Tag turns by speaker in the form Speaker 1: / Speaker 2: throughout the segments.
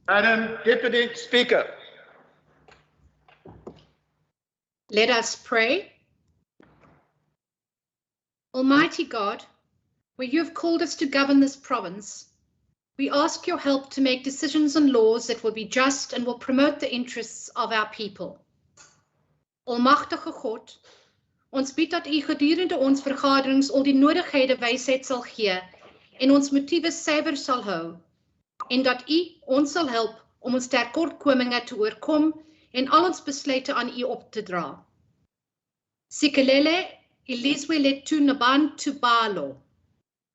Speaker 1: Madam Deputy Speaker.
Speaker 2: Let us pray. Almighty God, where you have called us to govern this province, we ask your help to make decisions and laws that will be just and will promote the interests of our people. Almagtige God, ons bid dat u gedurende ons vergaderings al die nodigheid wysheid sal gee en ons motiewe suiwer sal hou en dat u ons sal help om ons tekortkominge te oorkom en al ons besluite aan u op te dra. Sikelele ilizwe letu nabantu balo,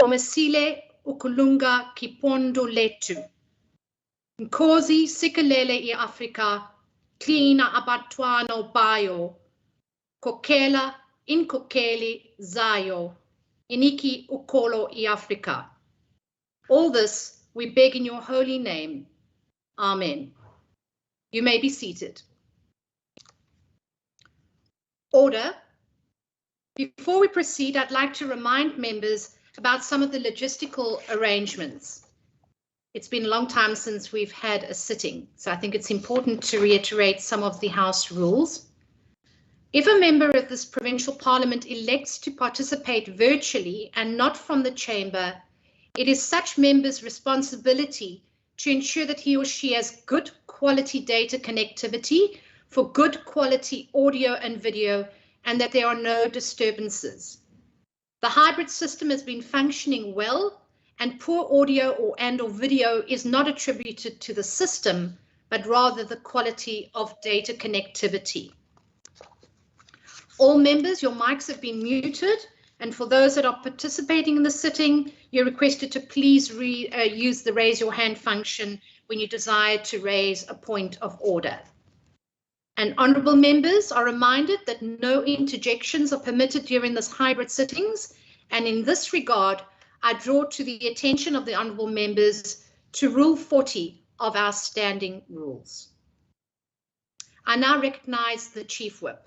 Speaker 2: omesile ukulunga kipondo letu. Nkosi sikelele I Afrika, klina abatwano bayo, kokela inkokeli zayo, iniki ukolo I Afrika. All this we beg in your holy name. Amen. You may be seated. Order. Before we proceed, I'd like to remind members about some of the logistical arrangements. It's been a long time since we've had a sitting, so I think it's important to reiterate some of the House rules. If a member of this provincial parliament elects to participate virtually and not from the chamber, it is such member's responsibility to ensure that he or she has good quality data connectivity for good quality audio and video and that there are no disturbances. The hybrid system has been functioning well and poor audio or video is not attributed to the system, but rather the quality of data connectivity. All members, your mics have been muted, and for those that are participating in the sitting, you're requested to please use the raise your hand function when you desire to raise a point of order. And honourable members are reminded that no interjections are permitted during this hybrid sittings, and in this regard, I draw to the attention of the honourable members to Rule 40 of our standing rules. I now recognise the Chief Whip.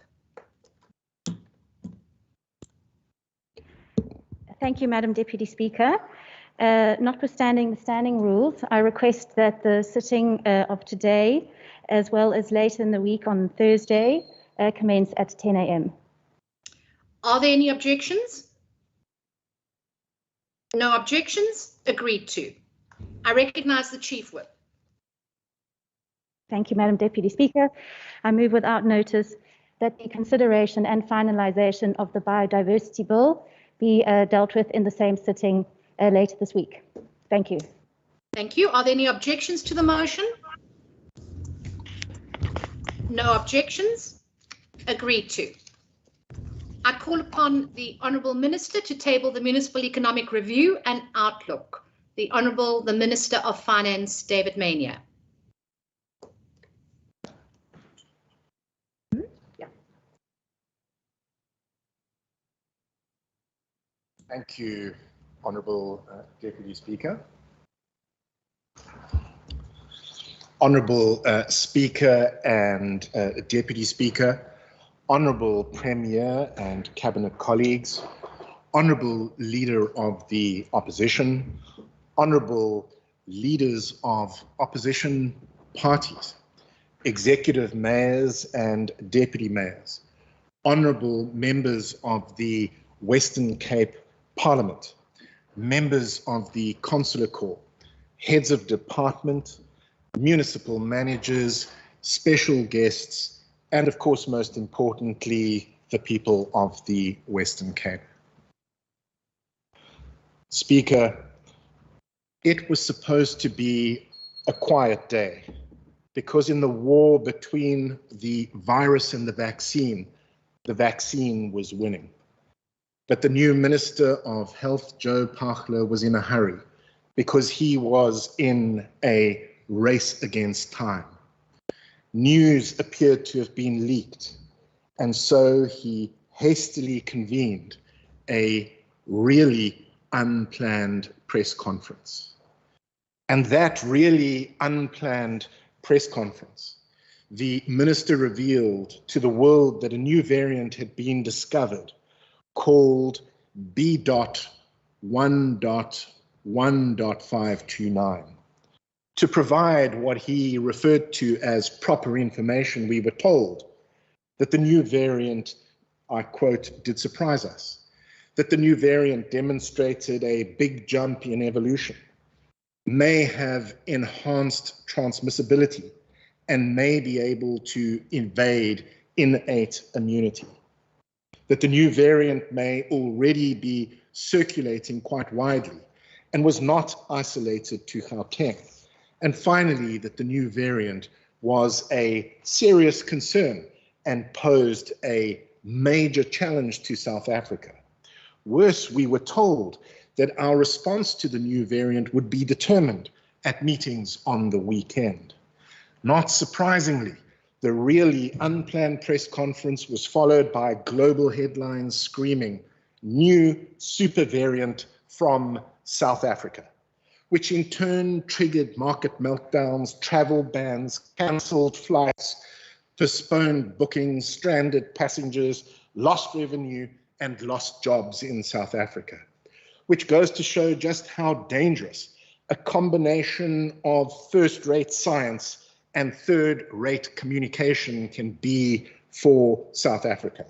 Speaker 3: Thank you, Madam Deputy Speaker. Notwithstanding the standing rules, I request that the sitting of today, as well as later in the week on Thursday, commence at 10 a.m.
Speaker 2: Are there any objections? No objections? Agreed to. I recognise the Chief Whip.
Speaker 3: Thank you, Madam Deputy Speaker. I move without notice that the consideration and finalisation of the Biodiversity Bill be dealt with in the same sitting later this week. Thank you.
Speaker 2: Thank you. Are there any objections to the motion? No objections? Agreed to. I call upon the Honourable Minister to table the Municipal Economic Review and Outlook. The Honourable the Minister of Finance, David Mania.
Speaker 4: Thank you, Honourable Deputy Speaker. Honourable Speaker and Deputy Speaker, Honourable Premier and Cabinet colleagues, Honourable Leader of the Opposition, Honourable Leaders of Opposition parties, Executive Mayors and Deputy Mayors, Honourable Members of the Western Cape Parliament, Members of the Consular Corps, Heads of Department, Municipal Managers, special guests, and of course, most importantly, the people of the Western Cape. Speaker, it was supposed to be a quiet day because in the war between the virus and the vaccine was winning. But the new Minister of Health, Joe Pachler, was in a hurry because he was in a race against time. News appeared to have been leaked, and so he hastily convened a really unplanned press conference. And that really unplanned press conference, the minister revealed to the world that a new variant had been discovered called B.1.1.529. to provide what he referred to as proper information, we were told that the new variant, I quote, did surprise us, that the new variant demonstrated a big jump in evolution, may have enhanced transmissibility, and may be able to invade innate immunity, that the new variant may already be circulating quite widely and was not isolated to Gauteng, and finally that the new variant was a serious concern and posed a major challenge to South Africa. Worse, we were told that our response to the new variant would be determined at meetings on the weekend. Not surprisingly, the really unplanned press conference was followed by global headlines screaming, "New super variant from South Africa," which in turn triggered market meltdowns, travel bans, cancelled flights, postponed bookings, stranded passengers, lost revenue, and lost jobs in South Africa, which goes to show just how dangerous a combination of first-rate science and third-rate communication can be for South Africa.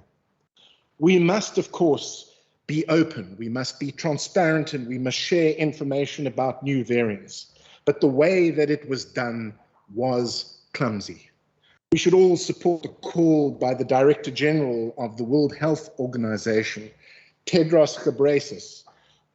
Speaker 4: We must, of course, be open, we must be transparent, and we must share information about new variants. But the way that it was done was clumsy. We should all support the call by the Director General of the World Health Organization, Tedros Ghebreyesus,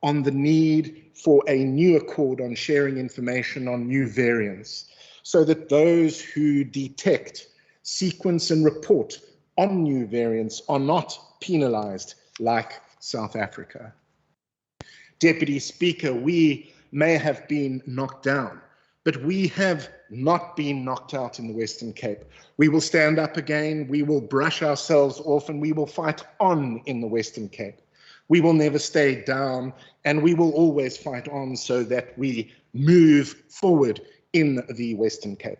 Speaker 4: on the need for a new accord on sharing information on new variants, so that those who detect, sequence, and report on new variants are not penalized like South Africa. Deputy Speaker, we may have been knocked down, but we have not been knocked out in the Western Cape. We will stand up again, we will brush ourselves off, and we will fight on in the Western Cape. We will never stay down, and we will always fight on so that we move forward in the Western Cape.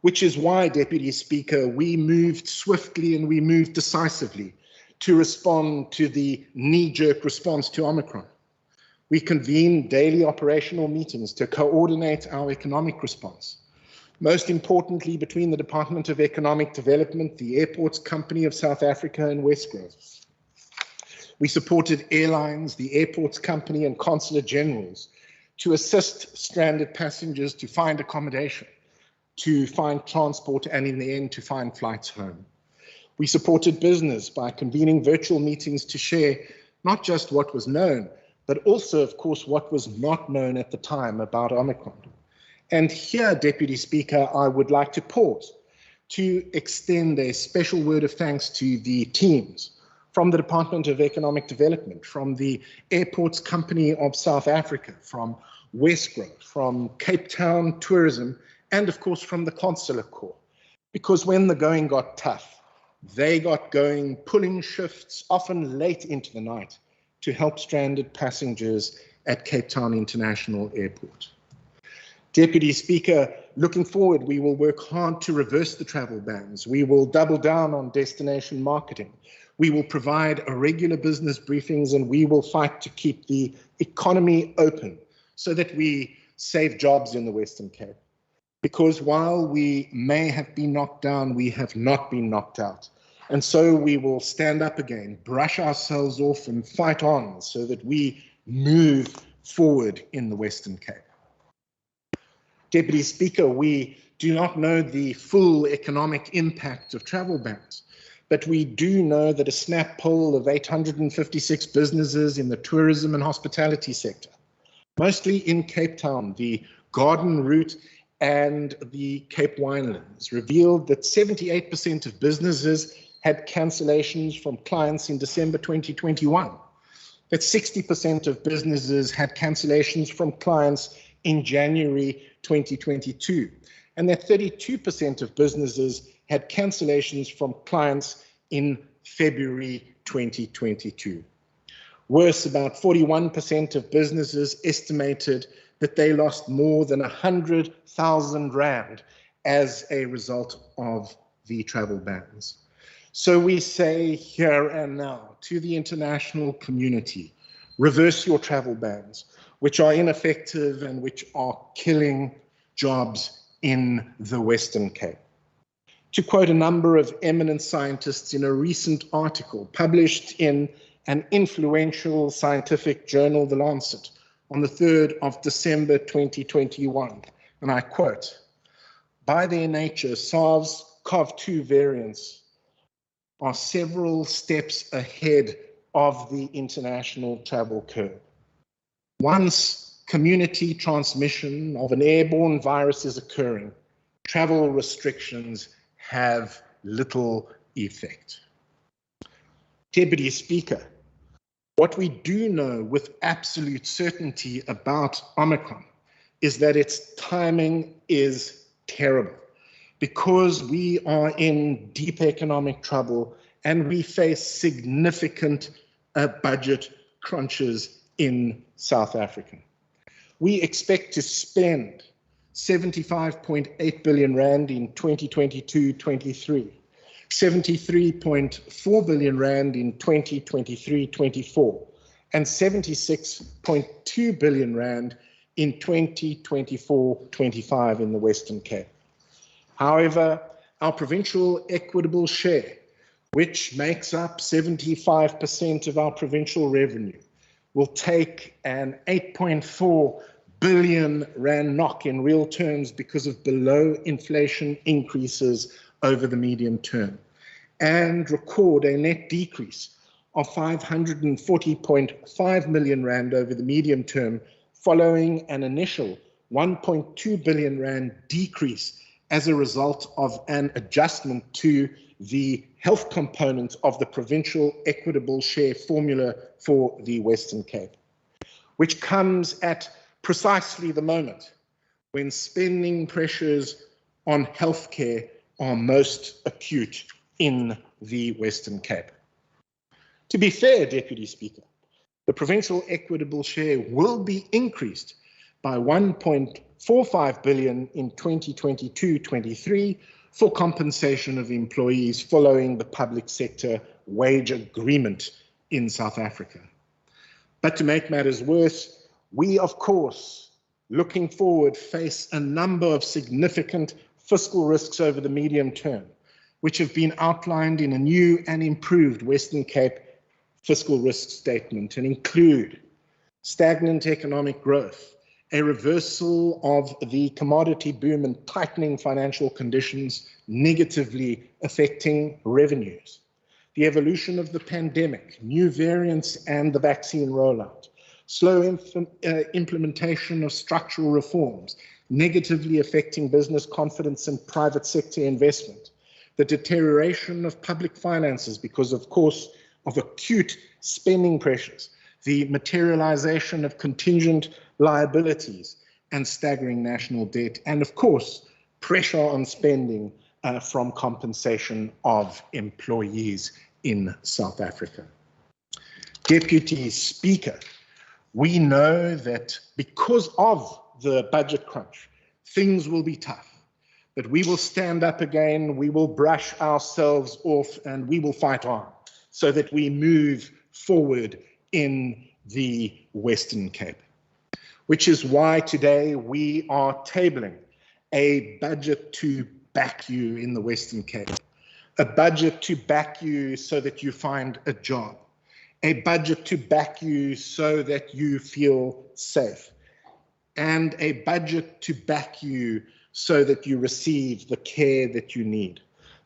Speaker 4: Which is why, Deputy Speaker, we moved swiftly and we moved decisively to respond to the knee-jerk response to Omicron. We convened daily operational meetings to coordinate our economic response. Most importantly, between the Department of Economic Development, the Airports Company of South Africa, and Westgrove. We supported airlines, the Airports Company, and Consulate Generals to assist stranded passengers to find accommodation, to find transport, and in the end, to find flights home. We supported business by convening virtual meetings to share not just what was known, but also, of course, what was not known at the time about Omicron. And here, Deputy Speaker, I would like to pause to extend a special word of thanks to the teams from the Department of Economic Development, from the Airports Company of South Africa, from Westgrove, from Cape Town Tourism, and of course from the Consulate Corps. Because when the going got tough, they got going, pulling shifts, often late into the night, to help stranded passengers at Cape Town International Airport. Deputy Speaker, looking forward, we will work hard to reverse the travel bans. We will double down on destination marketing. We will provide regular business briefings, and we will fight to keep the economy open so that we save jobs in the Western Cape. Because while we may have been knocked down, we have not been knocked out. And so we will stand up again, brush ourselves off, and fight on so that we move forward in the Western Cape. Deputy Speaker, we do not know the full economic impact of travel bans, but we do know that a snap poll of 856 businesses in the tourism and hospitality sector, mostly in Cape Town, the Garden Route, and the Cape Winelands, revealed that 78% of businesses had cancellations from clients in December 2021, that 60% of businesses had cancellations from clients in January 2022, and that 32% of businesses had cancellations from clients in February 2022. Worse, about 41% of businesses estimated that they lost more than 100,000 Rand as a result of the travel bans. So we say here and now to the international community, reverse your travel bans. which are ineffective and which are killing jobs in the Western Cape. To quote a number of eminent scientists in a recent article published in an influential scientific journal, The Lancet, on the 3rd of December 2021, and I quote, "By their nature, SARS-CoV-2 variants are several steps ahead of the international travel curve. Once community transmission of an airborne virus is occurring, travel restrictions have little effect." Deputy Speaker, what we do know with absolute certainty about Omicron is that its timing is terrible, because we are in deep economic trouble and we face significant budget crunches in South Africa. We expect to spend 75.8 billion rand in 2022-23, 73.4 billion rand in 2023-24, and 76.2 billion rand in 2024-25 in the Western Cape. However, our provincial equitable share, which makes up 75% of our provincial revenue, will take an 8.4 billion rand knock in real terms because of below inflation increases over the medium term, and record a net decrease of 540.5 million rand over the medium term, following an initial 1.2 billion rand decrease as a result of an adjustment to the health component of the provincial equitable share formula for the Western Cape, which comes at precisely the moment when spending pressures on healthcare are most acute in the Western Cape. To be fair, Deputy Speaker, the provincial equitable share will be increased by 1.45 billion in 2022-23 for compensation of employees following the public sector wage agreement in South Africa. But to make matters worse, we, of course, looking forward, face a number of significant fiscal risks over the medium term, which have been outlined in a new and improved Western Cape fiscal risk statement, and include stagnant economic growth, a reversal of the commodity boom and tightening financial conditions negatively affecting revenues, the evolution of the pandemic, new variants and the vaccine rollout, slow implementation of structural reforms, negatively affecting business confidence and private sector investment, the deterioration of public finances because, of course, of acute spending pressures, the materialization of contingent liabilities and staggering national debt, and of course, pressure on spending from compensation of employees in South Africa. Deputy Speaker, we know that because of the budget crunch, things will be tough, but we will stand up again, we will brush ourselves off, and we will fight on so that we move forward in the Western Cape. Which is why today we are tabling a budget to back you in the Western Cape, a budget to back you so that you find a job, a budget to back you so that you feel safe, and a budget to back you so that you receive the care that you need.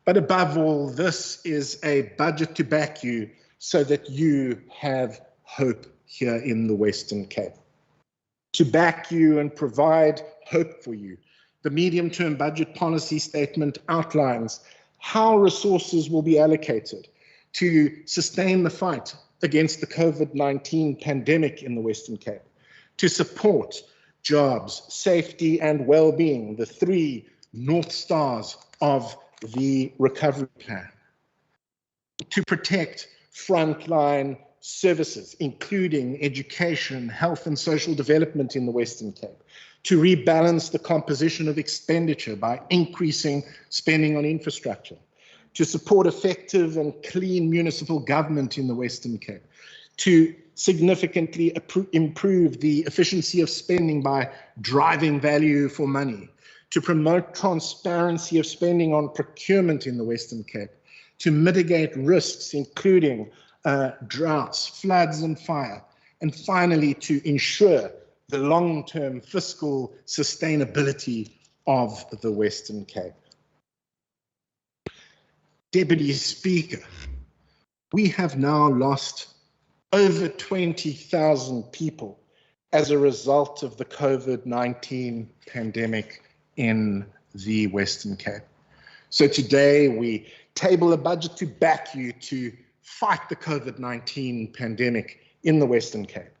Speaker 4: But above all, this is a budget to back you so that you have hope here in the Western Cape. To back you and provide hope for you, the medium-term budget policy statement outlines how resources will be allocated to sustain the fight against the COVID-19 pandemic in the Western Cape, to support jobs, safety and well-being, the three North Stars of the recovery plan, to protect frontline services, including education, health and social development in the Western Cape, to rebalance the composition of expenditure by increasing spending on infrastructure, to support effective and clean municipal government in the Western Cape, to significantly improve the efficiency of spending by driving value for money, to promote transparency of spending on procurement in the Western Cape, to mitigate risks, including droughts, floods, and fire, and finally, to ensure the long-term fiscal sustainability of the Western Cape. Deputy Speaker, we have now lost over 20,000 people as a result of the COVID-19 pandemic in the Western Cape. So today we table a budget to back you to fight the COVID-19 pandemic in the Western Cape.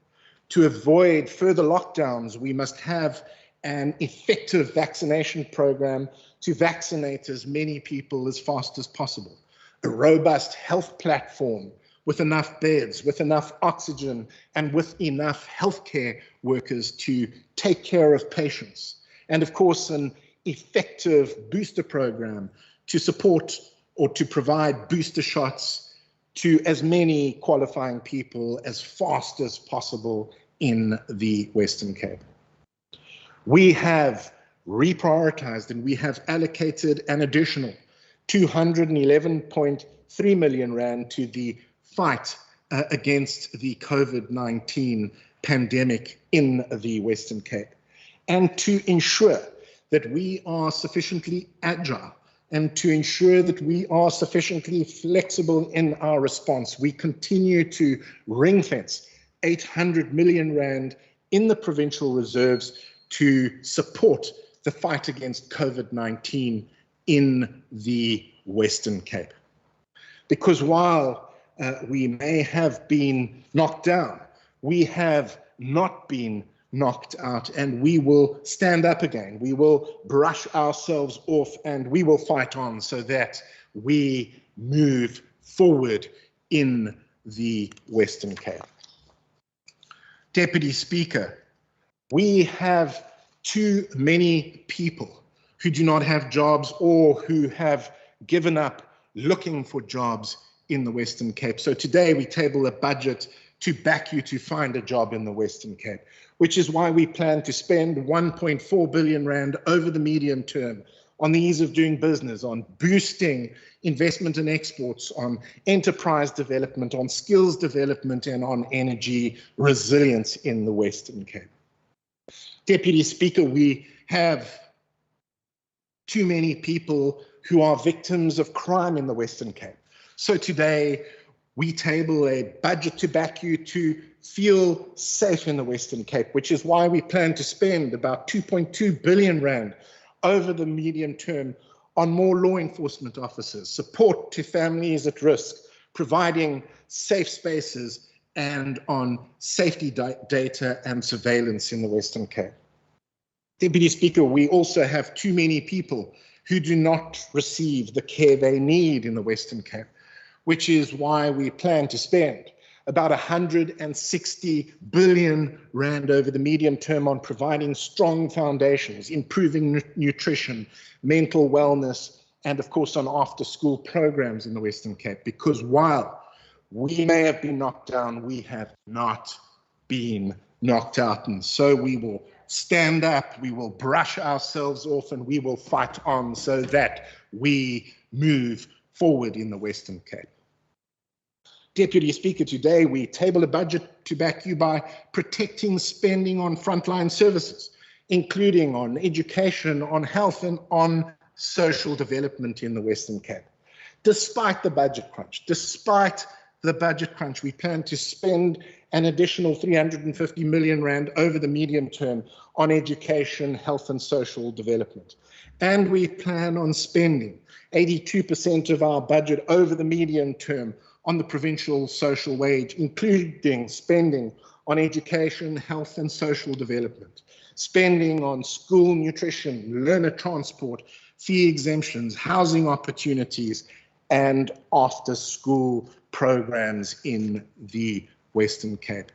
Speaker 4: To avoid further lockdowns, we must have an effective vaccination program to vaccinate as many people as fast as possible. A robust health platform with enough beds, with enough oxygen, and with enough healthcare workers to take care of patients. And of course, an effective booster program to support or to provide booster shots to as many qualifying people as fast as possible in the Western Cape. We have reprioritized and we have allocated an additional 211.3 million rand to the fight against the COVID-19 pandemic in the Western Cape, and to ensure that we are sufficiently agile and to ensure that we are sufficiently flexible in our response. We continue to ring-fence 800 million rand in the provincial reserves to support the fight against COVID-19 in the Western Cape. Because while we may have been knocked down, we have not been knocked out, and we will stand up again. We will brush ourselves off and we will fight on so that we move forward in the Western Cape. Deputy Speaker, we have too many people who do not have jobs or who have given up looking for jobs in the Western Cape. So today we table a budget to back you to find a job in the Western Cape, which is why we plan to spend 1.4 billion rand over the medium term on the ease of doing business, on boosting investment and exports, on enterprise development, on skills development, and on energy resilience in the Western Cape. Deputy Speaker, we have too many people who are victims of crime in the Western Cape. So today we table a budget to back you to feel safe in the Western Cape, which is why we plan to spend about 2.2 billion rand over the medium term on more law enforcement officers, support to families at risk, providing safe spaces, and on safety data and surveillance in the Western Cape. Deputy Speaker, we also have too many people who do not receive the care they need in the Western Cape, which is why we plan to spend about 160 billion rand over the medium term on providing strong foundations, improving nutrition, mental wellness, and of course on after-school programs in the Western Cape. Because while we may have been knocked down, we have not been knocked out. And so we will stand up, we will brush ourselves off, and we will fight on so that we move forward in the Western Cape. Deputy Speaker, today we table a budget to back you by protecting spending on frontline services, including on education, on health, and on social development in the Western Cape. Despite the budget crunch, we plan to spend an additional 350 million rand over the medium term on education, health, and social development. And we plan on spending 82% of our budget over the medium term on the provincial social wage, including spending on education, health, and social development, spending on school nutrition, learner transport, fee exemptions, housing opportunities, and after-school programs in the Western Cape.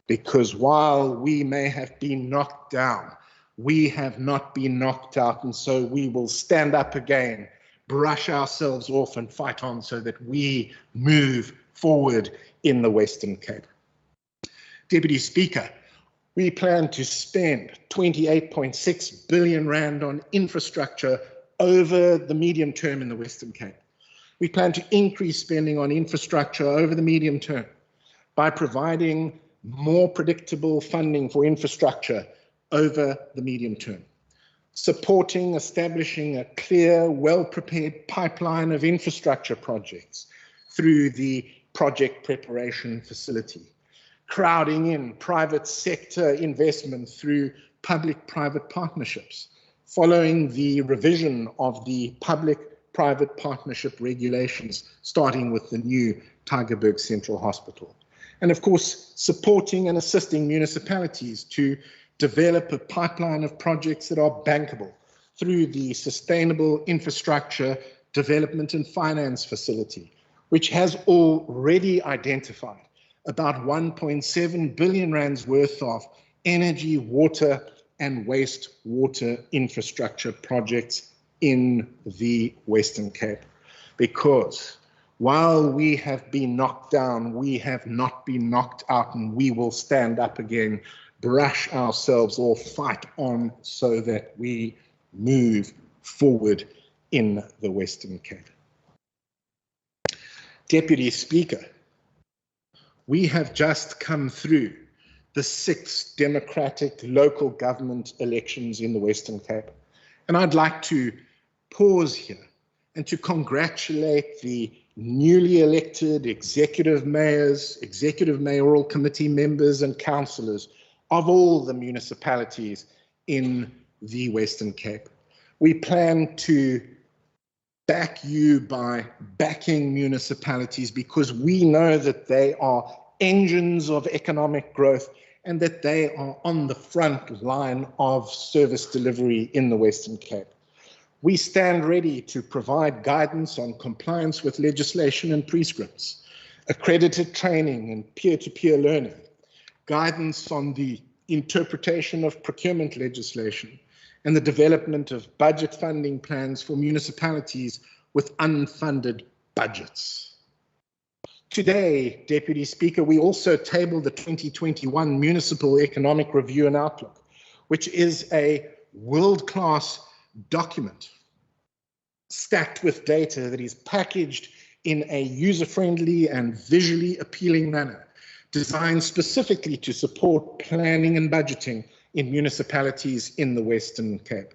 Speaker 4: Because while we may have been knocked down, we have not been knocked out, and so we will stand up again, brush ourselves off, and fight on so that we move forward in the Western Cape. Deputy Speaker, we plan to spend 28.6 billion rand on infrastructure over the medium term in the Western Cape. We plan to increase spending on infrastructure over the medium term by providing more predictable funding for infrastructure over the medium term, supporting establishing a clear, well-prepared pipeline of infrastructure projects through the project preparation facility, crowding in private sector investment through public-private partnerships, following the revision of the public-private partnership regulations, starting with the new Tygerberg Central Hospital. And of course, supporting and assisting municipalities to develop a pipeline of projects that are bankable through the Sustainable Infrastructure Development and Finance Facility, which has already identified about 1.7 billion rands worth of energy, water, and wastewater infrastructure projects in the Western Cape. Because while we have been knocked down, we have not been knocked out, and we will stand up again, brush ourselves off, fight on so that we move forward in the Western Cape. Deputy Speaker, we have just come through the 6 democratic local government elections in the Western Cape. And I'd like to pause here and to congratulate the newly elected executive mayors, executive mayoral committee members and councillors of all the municipalities in the Western Cape. We plan to back you by backing municipalities because we know that they are engines of economic growth and that they are on the front line of service delivery in the Western Cape. We stand ready to provide guidance on compliance with legislation and prescripts, accredited training and peer-to-peer learning, guidance on the interpretation of procurement legislation, and the development of budget funding plans for municipalities with unfunded budgets. Today, Deputy Speaker, we also tabled the 2021 Municipal Economic Review and Outlook, which is a world-class document stacked with data that is packaged in a user-friendly and visually appealing manner, designed specifically to support planning and budgeting in municipalities in the Western Cape.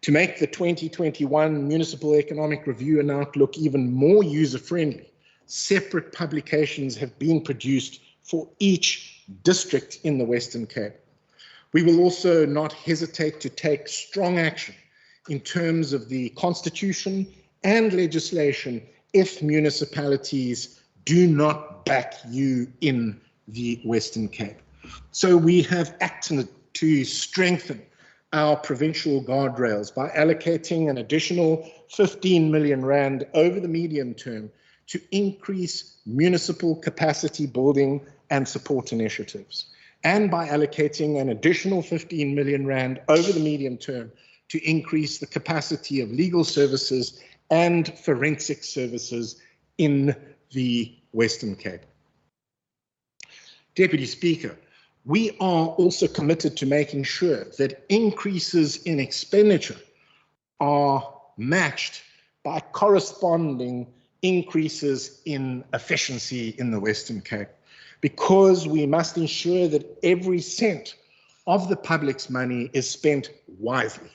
Speaker 4: To make the 2021 Municipal Economic Review and Outlook even more user-friendly, separate publications have been produced for each district in the Western Cape. We will also not hesitate to take strong action in terms of the Constitution and legislation if municipalities do not back you in the Western Cape. So we have acted to strengthen our provincial guardrails by allocating an additional 15 million rand over the medium term to increase municipal capacity building and support initiatives, and by allocating an additional 15 million rand over the medium term to increase the capacity of legal services and forensic services in the Western Cape. Deputy Speaker, we are also committed to making sure that increases in expenditure are matched by corresponding increases in efficiency in the Western Cape, because we must ensure that every cent of the public's money is spent wisely.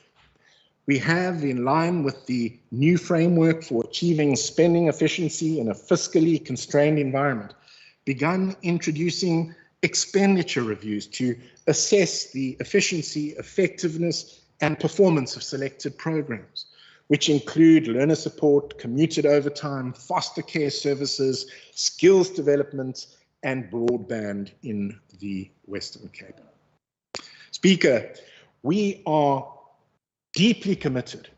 Speaker 4: We have, in line with the new framework for achieving spending efficiency in a fiscally constrained environment, begun introducing expenditure reviews to assess the efficiency, effectiveness, and performance of selected programs, which include learner support, commuted overtime, foster care services, skills development, and broadband in the Western Cape. Speaker, we are deeply committed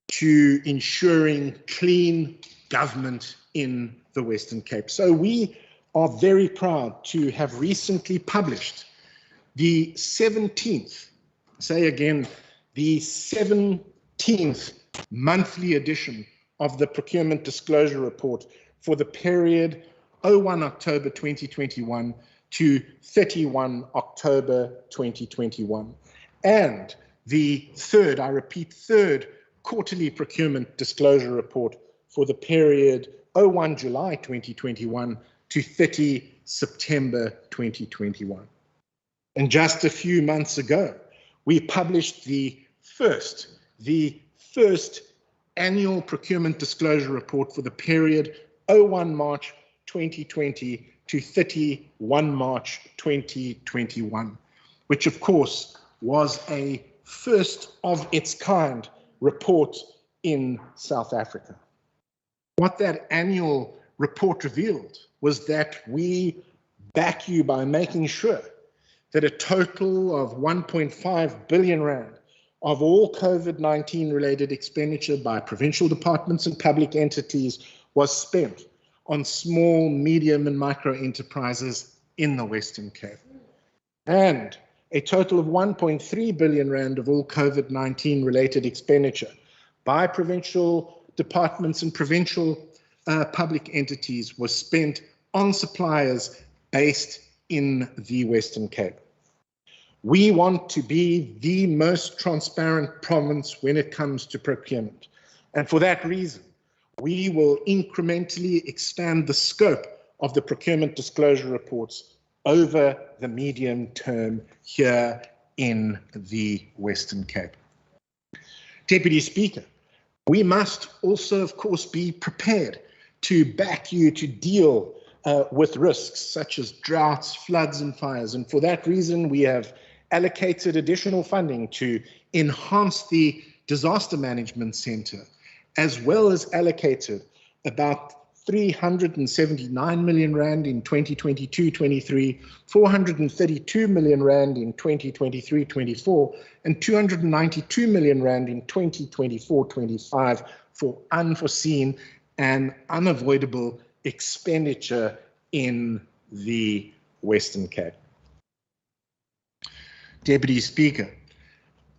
Speaker 4: to ensuring clean government in the Western Cape. So we are very proud to have recently published the 17th, say again, the 17th monthly edition of the Procurement Disclosure Report for the period 01 October 2021 to 31 October 2021. And the third, I repeat, third quarterly procurement disclosure report for the period 01 July 2021 to 30 September 2021. And just a few months ago, we published the first annual procurement disclosure report for the period 01 March 2020 to 31 March 2021, which of course was a first of its kind report in South Africa. What that annual report revealed was that we back you by making sure that a total of 1.5 billion rand of all COVID-19 related expenditure by provincial departments and public entities was spent on small, medium and micro enterprises in the Western Cape. And a total of 1.3 billion rand of all COVID-19 related expenditure by provincial departments and provincial public entities was spent on suppliers based in the Western Cape. We want to be the most transparent province when it comes to procurement. And for that reason, we will incrementally expand the scope of the procurement disclosure reports over the medium term here in the Western Cape. Deputy Speaker, we must also, of course, be prepared to back you to deal with risks such as droughts, floods and fires. And for that reason, we have allocated additional funding to enhance the Disaster Management Centre, as well as allocated about 379 million rand in 2022-23, 432 million rand in 2023-24, and 292 million rand in 2024-25 for unforeseen and unavoidable expenditure in the Western Cape. Deputy Speaker,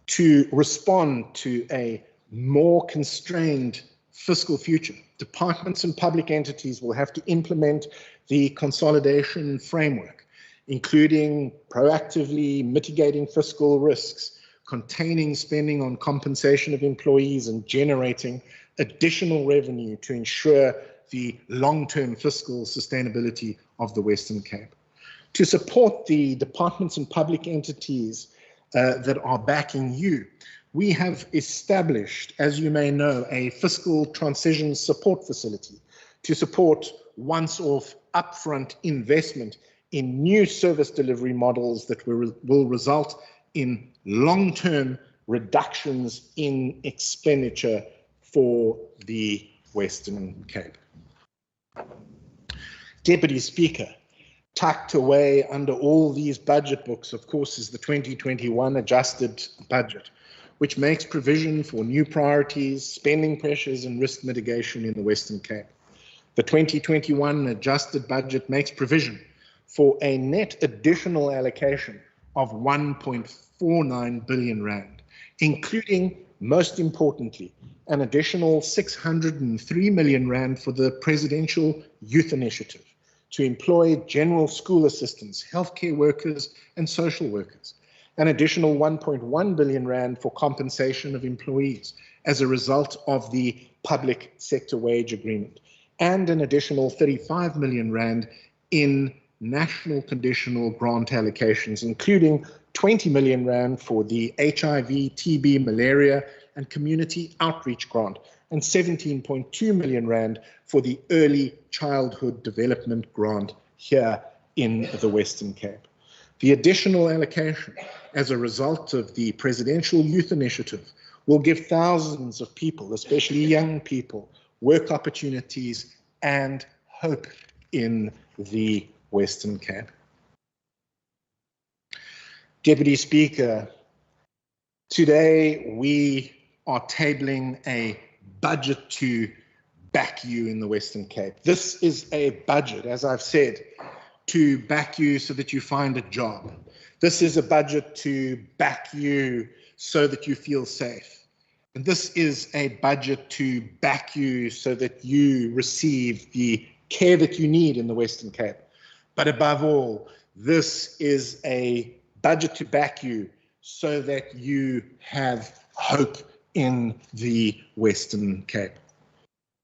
Speaker 4: to respond to a more constrained fiscal future, departments and public entities will have to implement the consolidation framework, including proactively mitigating fiscal risks, containing spending on compensation of employees, and generating additional revenue to ensure the long-term fiscal sustainability of the Western Cape. To support the departments and public entities that are backing you, we have established, as you may know, a fiscal transition support facility to support once-off upfront investment in new service delivery models that will result in long-term reductions in expenditure for the Western Cape. Deputy Speaker, tucked away under all these budget books, of course, is the 2021 adjusted budget, which makes provision for new priorities, spending pressures and risk mitigation in the Western Cape. The 2021 adjusted budget makes provision for a net additional allocation of 1.49 billion rand, including, most importantly, an additional 603 million rand for the Presidential Youth Initiative to employ general school assistants, healthcare workers and social workers, an additional 1.1 billion rand for compensation of employees as a result of the public sector wage agreement, and an additional 35 million rand in national conditional grant allocations, including 20 million rand for the HIV, TB, malaria and community outreach grant, and 17.2 million rand for the early childhood development grant here in the Western Cape. The additional allocation as a result of the Presidential Youth Initiative will give thousands of people, especially young people, work opportunities and hope in the Western Cape. Deputy Speaker, today we are tabling a budget to back you in the Western Cape. This is a budget, as I've said, to back you so that you find a job. This is a budget to back you so that you feel safe. And this is a budget to back you so that you receive the care that you need in the Western Cape. But above all, This is a budget to back you so that you have hope in the Western Cape.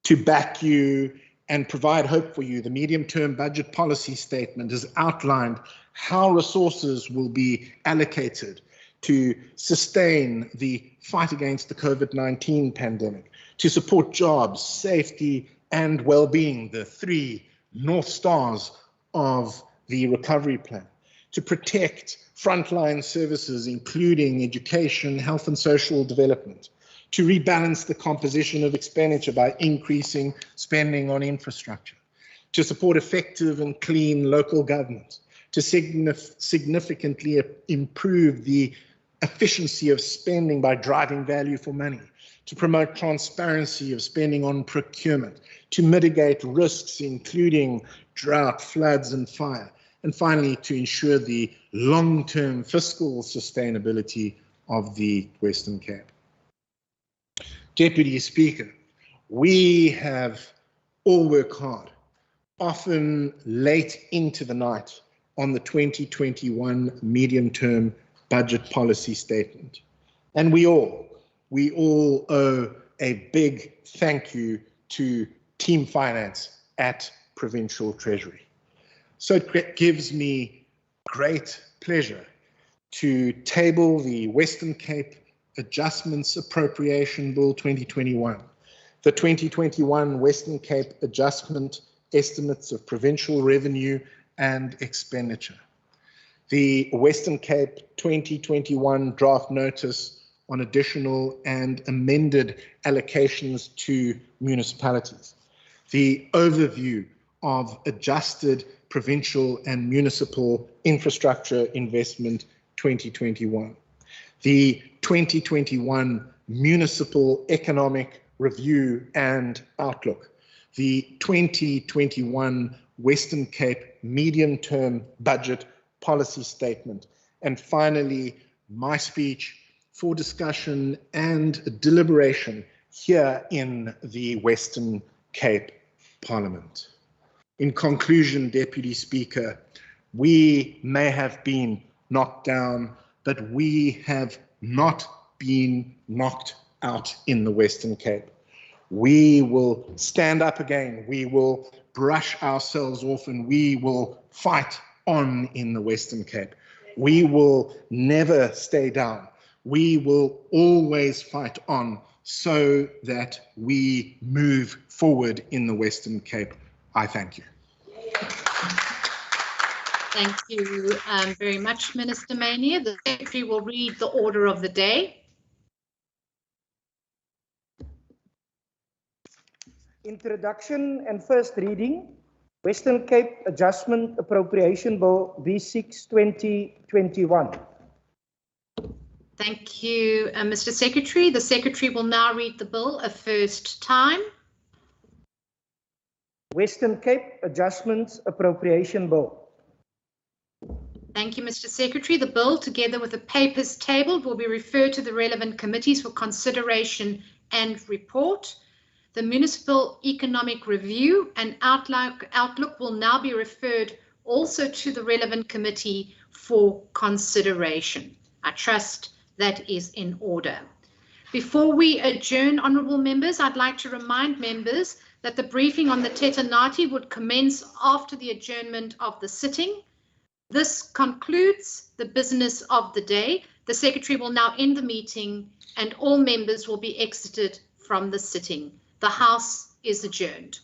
Speaker 4: To back you and provide hope for you, the medium-term budget policy statement has outlined how resources will be allocated to sustain the fight against the COVID-19 pandemic, to support jobs, safety, and well-being, the three North Stars of the recovery plan, to protect frontline services, including education, health and social development, to rebalance the composition of expenditure by increasing spending on infrastructure, to support effective and clean local government, to significantly improve the efficiency of spending by driving value for money, to promote transparency of spending on procurement, to mitigate risks including drought, floods and fire, and finally to ensure the long-term fiscal sustainability of the Western Cape. Deputy Speaker, we have all worked hard, often late into the night, on the 2021 medium-term budget policy statement. And we all owe a big thank you to Team Finance at Provincial Treasury. So it gives me great pleasure to table the Western Cape Adjustments Appropriation Bill 2021, the 2021 Western Cape Adjustment Estimates of Provincial Revenue and Expenditure, the Western Cape 2021 Draft Notice on additional and amended allocations to municipalities, the overview of adjusted provincial and municipal infrastructure investment 2021, the 2021 Municipal Economic Review and Outlook, the 2021 Western Cape Medium-Term Budget Policy Statement, and finally, my speech for discussion and deliberation here in the Western Cape Parliament. In conclusion, Deputy Speaker, we may have been knocked down, but we have not been knocked out in the Western Cape. We will stand up again, we will brush ourselves off, and we will fight on in the Western Cape. We will never stay down. We will always fight on so that we move forward in the Western Cape. I thank you.
Speaker 2: Thank you very much, Minister Mania. The Secretary will read the order of the day.
Speaker 5: Introduction and first reading, Western Cape Adjustment Appropriation Bill V6 2021.
Speaker 2: Thank you, Mr. Secretary. The Secretary will now read the bill a first time.
Speaker 5: Western Cape Adjustments Appropriation Bill.
Speaker 2: Thank you, Mr. Secretary. The bill, together with the papers tabled, will be referred to the relevant committees for consideration and report. The Municipal Economic Review and Outlook will now be referred also to the relevant committee for consideration. I trust that is in order. Before we adjourn, honourable members, I'd like to remind members that the briefing on the Teta Nati would commence after the adjournment of the sitting. This concludes the business of the day. The Secretary will now end the meeting and all members will be exited from the sitting. The House is adjourned.